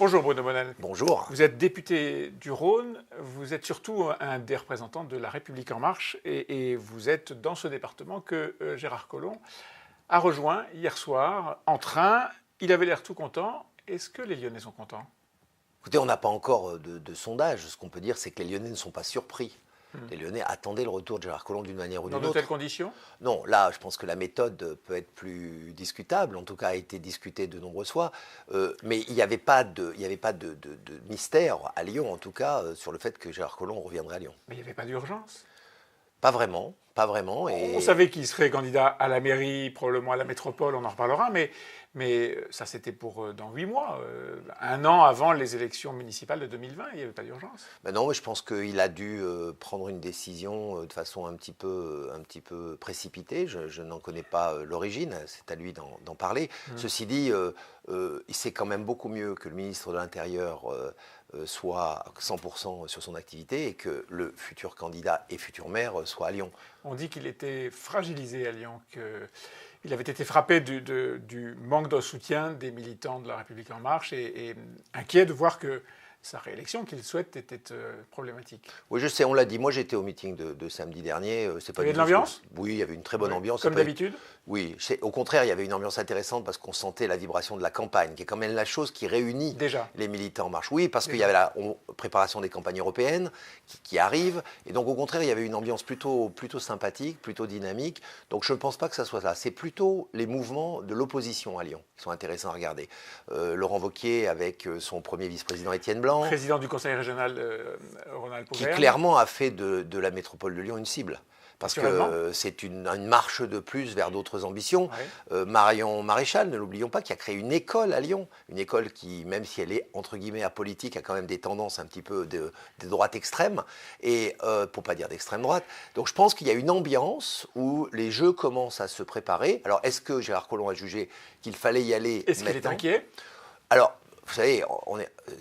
Bonjour Bruno Bonnel. Bonjour. Vous êtes député du Rhône, vous êtes surtout un des représentants de La République En Marche et vous êtes dans ce département que Gérard Collomb a rejoint hier soir en train. Il avait l'air tout content. Est-ce que les Lyonnais sont contents? Écoutez, on n'a pas encore de sondage. Ce qu'on peut dire, c'est que les Lyonnais ne sont pas surpris. Les Lyonnais attendaient le retour de Gérard Collomb d'une manière ou d'une autre. Dans de telles conditions? Non, là, je pense que la méthode peut être plus discutable. En tout cas, a été discutée de nombreuses fois. Mais il n'y avait pas de mystère à Lyon, en tout cas, sur le fait que Gérard Collomb reviendrait à Lyon. Mais il n'y avait pas d'urgence? Pas vraiment, pas vraiment. Et On savait qu'il serait candidat à la mairie, probablement à la métropole, on en reparlera, mais ça c'était pour dans 8 mois, un an avant les élections municipales de 2020, il n'y avait pas d'urgence. Ben non, mais je pense qu'il a dû prendre une décision de façon un petit peu précipitée. Je n'en connais pas l'origine, c'est à lui d'en parler. Ceci dit, il sait quand même beaucoup mieux que le ministre de l'Intérieur soit 100% sur son activité et que le futur candidat et futur maire soit à Lyon. On dit qu'il était fragilisé à Lyon, qu'il avait été frappé du manque de soutien des militants de La République En Marche et inquiet de voir que sa réélection qu'il souhaite était problématique. Oui, je sais, on l'a dit. Moi, j'étais au meeting de samedi dernier. Il y avait de l'ambiance ? Oui, il y avait une très bonne ambiance. Comme d'habitude ? Oui, au contraire, il y avait une ambiance intéressante parce qu'on sentait la vibration de la campagne, qui est quand même la chose qui réunit déjà les militants En Marche. Oui, parce qu'il y avait la préparation des campagnes européennes qui arrivent. Et donc, au contraire, il y avait une ambiance plutôt sympathique, plutôt dynamique. Donc, je ne pense pas que ça soit ça. C'est plutôt les mouvements de l'opposition à Lyon qui sont intéressants à regarder. Laurent Wauquiez avec son premier vice-président Étienne Blanc. Président du conseil régional Rhône-Alpes-Auvergne. Qui clairement a fait de la métropole de Lyon une cible. Parce que c'est une marche de plus vers d'autres ambitions. Ouais. Marion Maréchal, ne l'oublions pas, qui a créé une école à Lyon. Une école qui, même si elle est entre guillemets apolitique, a quand même des tendances un petit peu de droite extrême, et pour pas dire d'extrême droite. Donc je pense qu'il y a une ambiance où les jeux commencent à se préparer. Alors est-ce que Gérard Collomb a jugé qu'il fallait y aller maintenant ? Est-ce qu'il est inquiet ? Alors, vous savez,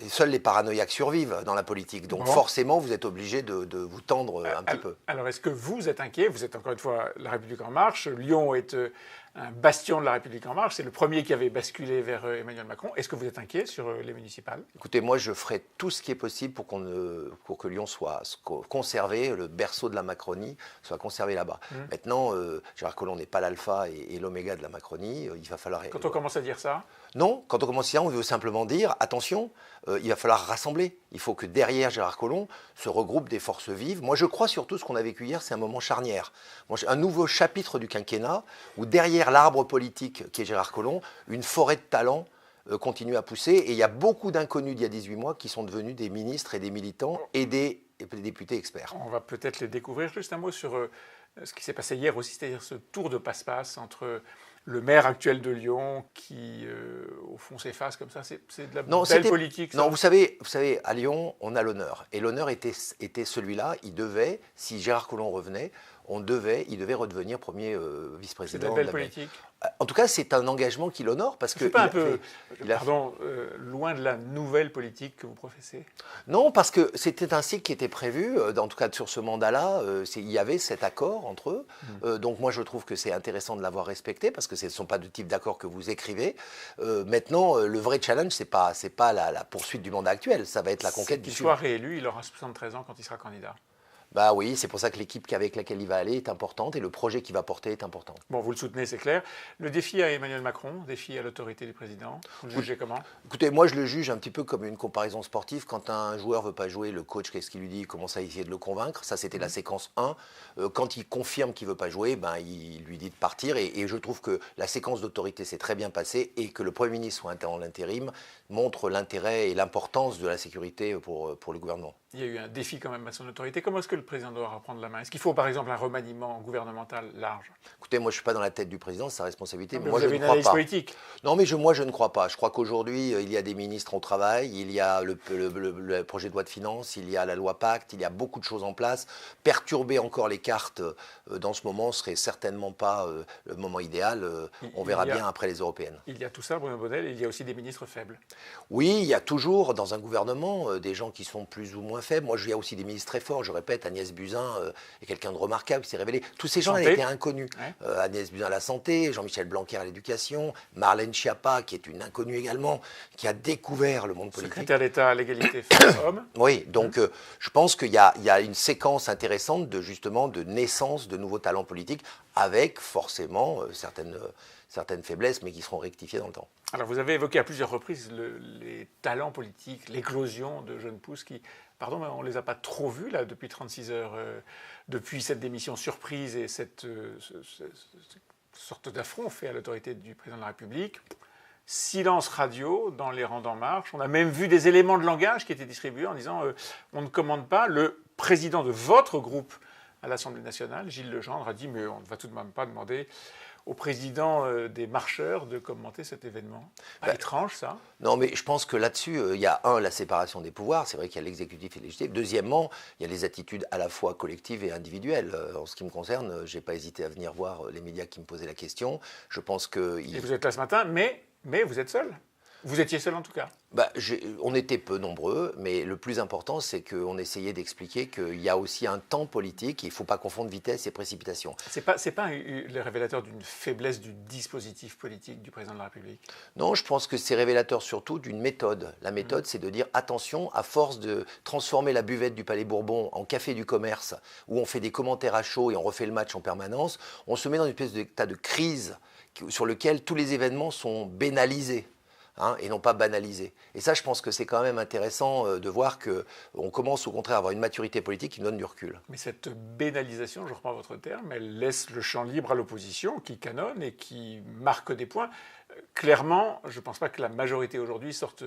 seuls les paranoïaques survivent dans la politique. Donc forcément, vous êtes obligé de vous tendre un petit peu. Alors, est-ce que vous êtes inquiet ? Vous êtes encore une fois La République En Marche. Lyon est un bastion de La République En Marche. C'est le premier qui avait basculé vers Emmanuel Macron. Est-ce que vous êtes inquiet sur les municipales ? Écoutez, moi, je ferai tout ce qui est possible pour que Lyon soit conservé, le berceau de la Macronie soit conservé là-bas. Maintenant, Gérard Collomb n'est pas l'alpha et l'oméga de la Macronie. Il va falloir... Quand on commence à dire ça ? Non, quand on commence à dire ça, on veut simplement dire, attention, il va falloir rassembler. Il faut que derrière Gérard Collomb se regroupent des forces vives. Moi, je crois surtout ce qu'on a vécu hier, c'est un moment charnière. Un nouveau chapitre du quinquennat où derrière l'arbre politique qui est Gérard Collomb, une forêt de talents continue à pousser. Et il y a beaucoup d'inconnus d'il y a 18 mois qui sont devenus des ministres et des militants et des députés experts. On va peut-être les découvrir. Juste un mot sur ce qui s'est passé hier aussi, c'est-à-dire ce tour de passe-passe entre le maire actuel de Lyon qui, au fond, s'efface comme ça. C'est de la belle politique, ça. Non, vous savez, à Lyon, on a l'honneur. Et l'honneur était celui-là. Il devait, si Gérard Collomb revenait, il devait redevenir premier vice-président. C'est de la belle politique. En tout cas, c'est un engagement qui l'honore parce que. C'est pas un peu, loin de la nouvelle politique que vous professez ? Non, parce que c'était un cycle qui était prévu, en tout cas sur ce mandat-là, il y avait cet accord entre eux. Donc moi, je trouve que c'est intéressant de l'avoir respecté parce que ce ne sont pas de type d'accord que vous écrivez. Maintenant, le vrai challenge, c'est pas la poursuite du mandat actuel, ça va être la conquête du suivant. Qu'il soit réélu, il aura 73 ans quand il sera candidat. Bah oui, c'est pour ça que l'équipe avec laquelle il va aller est importante et le projet qu'il va porter est important. Bon, vous le soutenez, c'est clair. Le défi à Emmanuel Macron, défi à l'autorité du président, vous le jugez comment ? Écoutez, moi je le juge un petit peu comme une comparaison sportive. Quand un joueur ne veut pas jouer, le coach, qu'est-ce qu'il lui dit ? Il commence à essayer de le convaincre. Ça, c'était la séquence 1. Quand il confirme qu'il ne veut pas jouer, il lui dit de partir. Et je trouve que la séquence d'autorité s'est très bien passée et que le Premier ministre soit en intérim montre l'intérêt et l'importance de la sécurité pour le gouvernement. Il y a eu un défi quand même à son autorité. Comment est-ce que le président doit reprendre la main ? Est-ce qu'il faut par exemple un remaniement gouvernemental large ? Écoutez, moi je ne suis pas dans la tête du président, c'est sa responsabilité. Mais moi, vous avez une analyse politique. Non, mais moi je ne crois pas. Je crois qu'aujourd'hui, il y a des ministres au travail, il y a le projet de loi de finances, il y a la loi Pacte, il y a beaucoup de choses en place. Perturber encore les cartes dans ce moment ne serait certainement pas le moment idéal. On verra bien après les européennes. Il y a tout ça, Bruno Bonnel, et il y a aussi des ministres faibles. Oui, il y a toujours dans un gouvernement des gens qui sont plus ou moins faible. Moi, il y a aussi des ministres très forts. Je répète, Agnès Buzyn est quelqu'un de remarquable qui s'est révélé. Tous ces gens Santé. étaient inconnus. Ouais. Agnès Buzyn à la santé, Jean-Michel Blanquer à l'éducation, Marlène Schiappa, qui est une inconnue également, qui a découvert le monde politique. Secrétaire d'État à l'égalité femmes-hommes. Oui, donc je pense qu'il y a une séquence intéressante de naissance de nouveaux talents politiques, avec forcément certaines faiblesses, mais qui seront rectifiées dans le temps. Alors vous avez évoqué à plusieurs reprises les talents politiques, l'éclosion de jeunes pousses qui, pardon, mais on ne les a pas trop vus là depuis 36 heures, depuis cette démission surprise et cette sorte d'affront fait à l'autorité du président de la République. Silence radio dans les rangs d'En Marche. On a même vu des éléments de langage qui étaient distribués en disant on ne commande pas. Le président de votre groupe à l'Assemblée nationale, Gilles Legendre, a dit mais on ne va tout de même pas demander au président des marcheurs de commenter cet événement. Pas étrange, ça? Non, mais je pense que là-dessus, il y a la séparation des pouvoirs. C'est vrai qu'il y a l'exécutif et le législatif. Deuxièmement, il y a les attitudes à la fois collectives et individuelles. En ce qui me concerne, je n'ai pas hésité à venir voir les médias qui me posaient la question. Je pense que... Et vous êtes là ce matin, mais vous êtes seul. Vous étiez seul en tout cas. On était peu nombreux, mais le plus important, c'est qu'on essayait d'expliquer qu'il y a aussi un temps politique, il ne faut pas confondre vitesse et précipitation. C'est pas le révélateur d'une faiblesse du dispositif politique du président de la République? Non, je pense que c'est révélateur surtout d'une méthode. La méthode, c'est de dire attention, à force de transformer la buvette du Palais Bourbon en café du commerce, où on fait des commentaires à chaud et on refait le match en permanence, on se met dans une espèce d'état de crise sur lequel tous les événements sont bénalisés. Et non pas banalisé. Et ça, je pense que c'est quand même intéressant de voir qu'on commence au contraire à avoir une maturité politique qui nous donne du recul. Mais cette bénalisation, je reprends votre terme, elle laisse le champ libre à l'opposition qui canonne et qui marque des points. Clairement, je ne pense pas que la majorité aujourd'hui sorte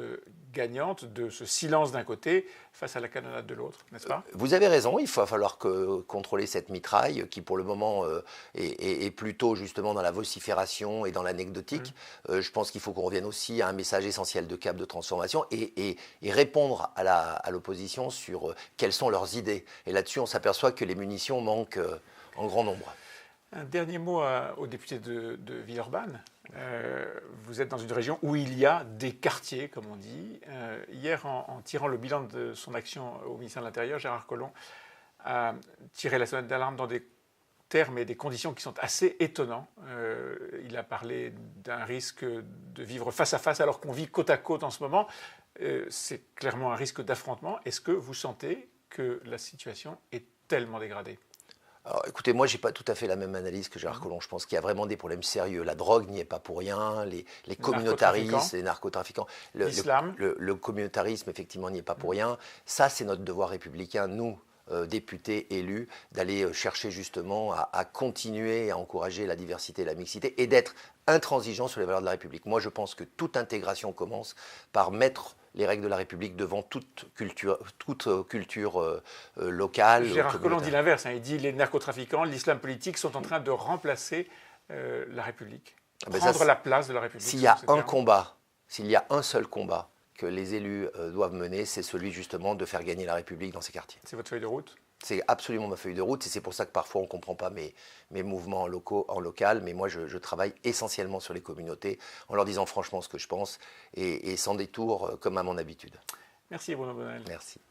gagnante de ce silence d'un côté face à la canonnade de l'autre, n'est-ce pas? Vous avez raison, il va falloir contrôler cette mitraille qui pour le moment est plutôt justement dans la vocifération et dans l'anecdotique. Je pense qu'il faut qu'on revienne aussi à un message essentiel de cap de transformation et répondre à l'opposition sur quelles sont leurs idées. Et là-dessus, on s'aperçoit que les munitions manquent en grand nombre. Un dernier mot au député de Villeurbanne. Vous êtes dans une région où il y a des quartiers, comme on dit. Hier, en tirant le bilan de son action au ministère de l'Intérieur, Gérard Collomb a tiré la sonnette d'alarme dans des termes et des conditions qui sont assez étonnants. Il a parlé d'un risque de vivre face à face alors qu'on vit côte à côte en ce moment. C'est clairement un risque d'affrontement. Est-ce que vous sentez que la situation est tellement dégradée? Alors, écoutez, moi, je n'ai pas tout à fait la même analyse que Gérard Collomb. Je pense qu'il y a vraiment des problèmes sérieux. La drogue n'y est pas pour rien, les communautaristes, les narcotrafiquants. L'islam. Le communautarisme, effectivement, n'y est pas pour rien. Ça, c'est notre devoir républicain, nous, députés élus, d'aller chercher justement à continuer à encourager la diversité et la mixité et d'être intransigeants sur les valeurs de la République. Moi, je pense que toute intégration commence par mettre les règles de la République devant toute culture locale. Gérard Collomb dit l'inverse. Il dit les narcotrafiquants, l'islam politique sont en train de remplacer la République, prendre la place de la République. S'il y a un seul combat que les élus doivent mener, c'est celui justement de faire gagner la République dans ces quartiers. C'est votre feuille de route? C'est absolument ma feuille de route et c'est pour ça que parfois on ne comprend pas mes mouvements en local, mais moi je travaille essentiellement sur les communautés en leur disant franchement ce que je pense et sans détour comme à mon habitude. Merci Bruno Bonnel. Merci.